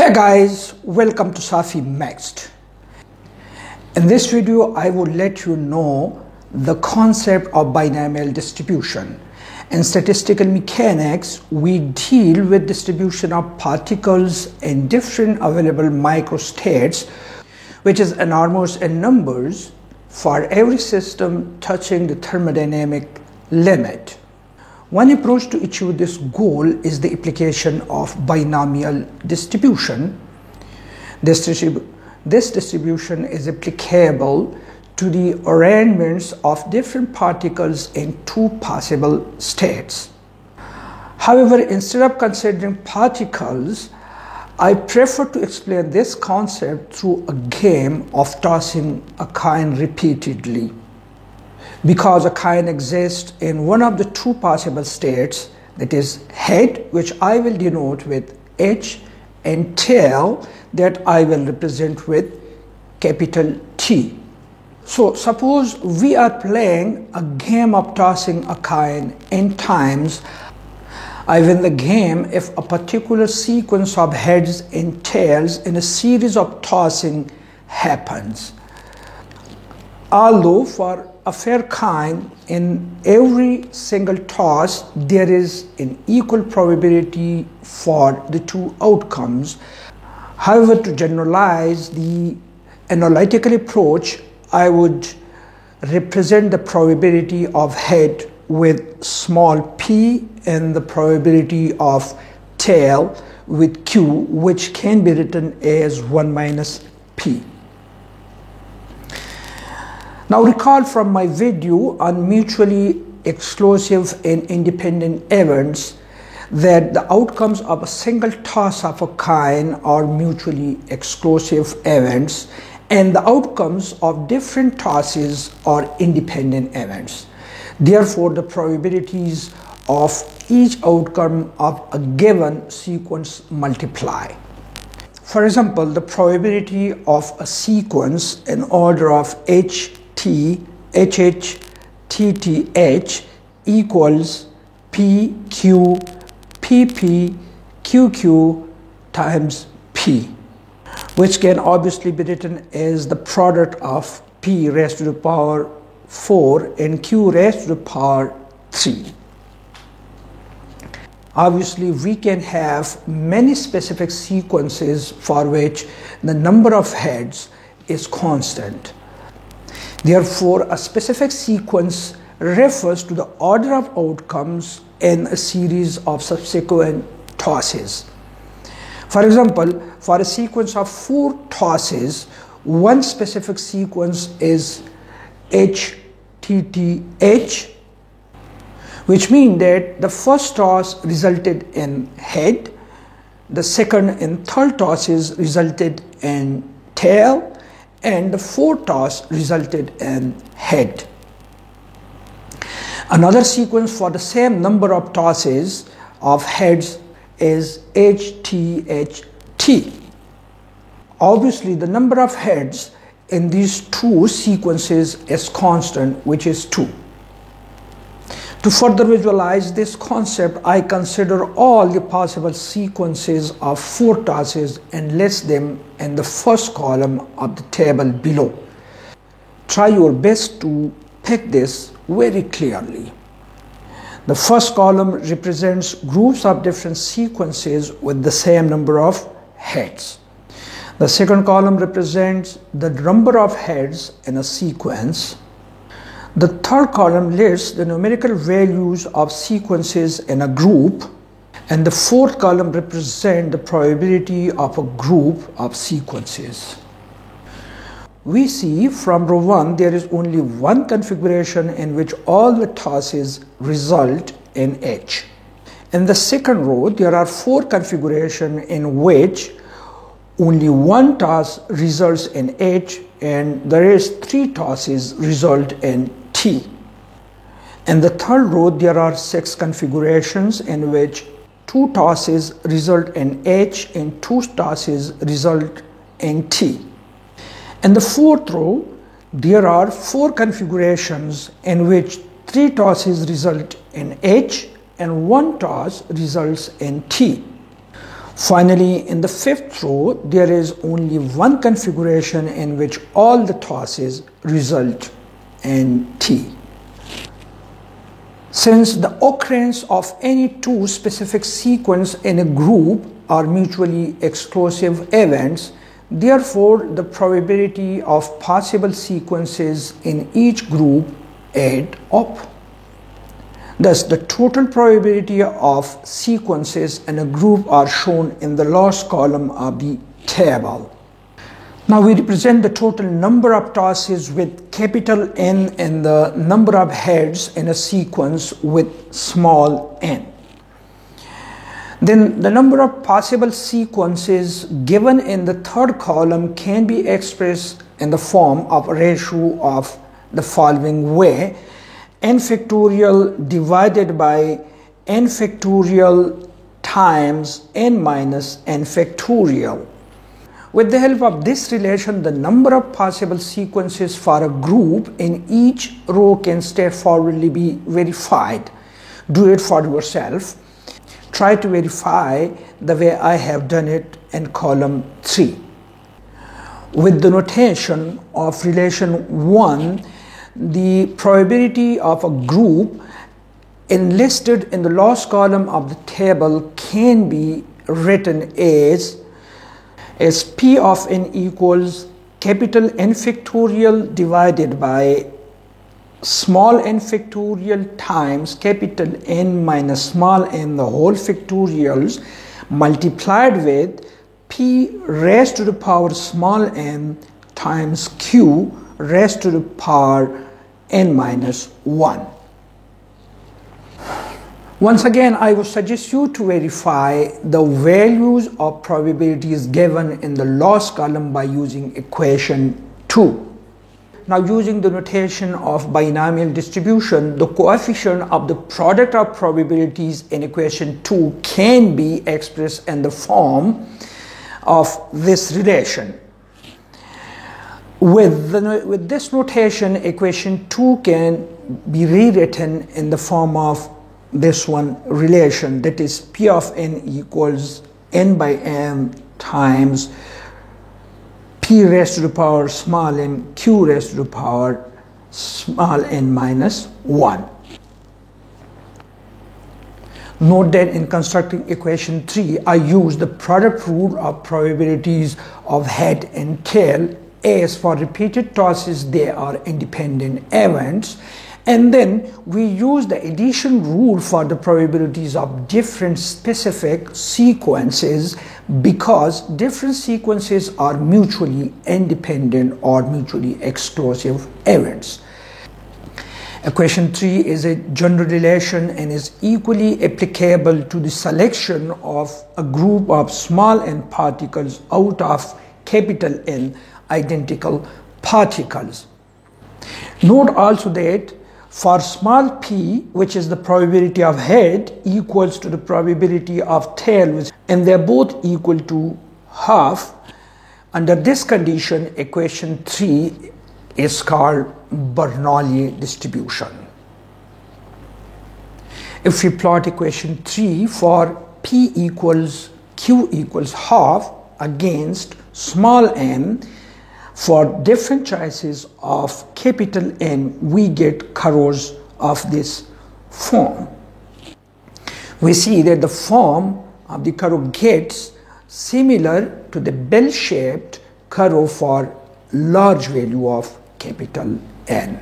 Hey guys, welcome to Safi Next. In this video, I will let you know the concept of binomial distribution. In statistical mechanics, we deal with distribution of particles in different available microstates, which is enormous in numbers for every system touching the thermodynamic limit. One approach to achieve this goal is the application of binomial distribution. This distribution is applicable to the arrangements of different particles in two possible states. However, instead of considering particles, I prefer to explain this concept through a game of tossing a coin repeatedly. Because a coin exists in one of the two possible states, that is head, which I will denote with H, and tail, that I will represent with capital T. So suppose we are playing a game of tossing a coin n times. I win the game if a particular sequence of heads and tails in a series of tossing happens. Although for a fair coin, in every single toss, there is an equal probability for the two outcomes. However, to generalize the analytical approach, I would represent the probability of head with small p and the probability of tail with q, which can be written as 1 minus p. Now recall from my video on mutually exclusive and independent events that the outcomes of a single toss of a coin are mutually exclusive events, and the outcomes of different tosses are independent events. Therefore, the probabilities of each outcome of a given sequence multiply. For example, the probability of a sequence in order of HT, HH, TTH equals PQ, PP, QQ times P, which can obviously be written as the product of P raised to the power 4 and Q raised to the power 3. Obviously, we can have many specific sequences for which the number of heads is constant. Therefore, a specific sequence refers to the order of outcomes in a series of subsequent tosses. For example, for a sequence of 4 tosses, one specific sequence is HTTH, which means that the first toss resulted in head, the second and third tosses resulted in tail, and the fourth toss resulted in head. Another sequence for the same number of tosses of heads is HTHT. Obviously, the number of heads in these two sequences is constant, which is 2. To further visualize this concept, I consider all the possible sequences of 4 tosses and list them in the first column of the table below. Try your best to pick this very clearly. The first column represents groups of different sequences with the same number of heads. The second column represents the number of heads in a sequence. The third column lists the numerical values of sequences in a group, and the fourth column represents the probability of a group of sequences. We see from row 1 there is only one configuration in which all the tosses result in H. In the second row, there are 4 configurations in which only one toss results in H and the rest 3 tosses result in T. In the third row, there are 6 configurations in which 2 tosses result in H and 2 tosses result in T. In the fourth row, there are 4 configurations in which 3 tosses result in H and 1 toss results in T. Finally, in the fifth row, there is only one configuration in which all the tosses result in T. Since the occurrence of any two specific sequences in a group are mutually exclusive events, therefore the probability of possible sequences in each group add up. Thus, the total probability of sequences in a group are shown in the last column of the table. Now we represent the total number of tosses with capital N and the number of heads in a sequence with small n. Then the number of possible sequences given in the third column can be expressed in the form of a ratio of the following way: n factorial divided by n factorial times n minus n factorial. With the help of this relation, the number of possible sequences for a group in each row can straightforwardly be verified. Do it for yourself. Try to verify the way I have done it in column 3. With the notation of relation 1, the probability of a group enlisted in the last column of the table can be written as P of n equals capital N factorial divided by small n factorial times capital N minus small n the whole factorials multiplied with P raised to the power small n times Q raised to the power n minus 1. Once again, I would suggest you to verify the values of probabilities given in the last column by using equation 2. Now, using the notation of binomial distribution, the coefficient of the product of probabilities in equation 2 can be expressed in the form of this relation. With this notation, equation 2 can be rewritten in the form of this one relation, that is P of n equals n by m times P raised to the power small n Q raised to the power small n minus 1. Note that in constructing equation 3, I use the product rule of probabilities of head and tail, as for repeated tosses they are independent events, and then we use the addition rule for the probabilities of different specific sequences, because different sequences are mutually independent or mutually exclusive events. Equation 3 is a general relation and is equally applicable to the selection of a group of small n particles out of capital N identical particles. Note also that for small p, which is the probability of head, equals to the probability of tail, and they're both equal to half. Under this condition, equation 3 is called Bernoulli distribution. If we plot equation 3 for p equals q equals half against small n, for different choices of capital N, we get curves of this form. We see that the form of the curve gets similar to the bell-shaped curve for large value of capital N.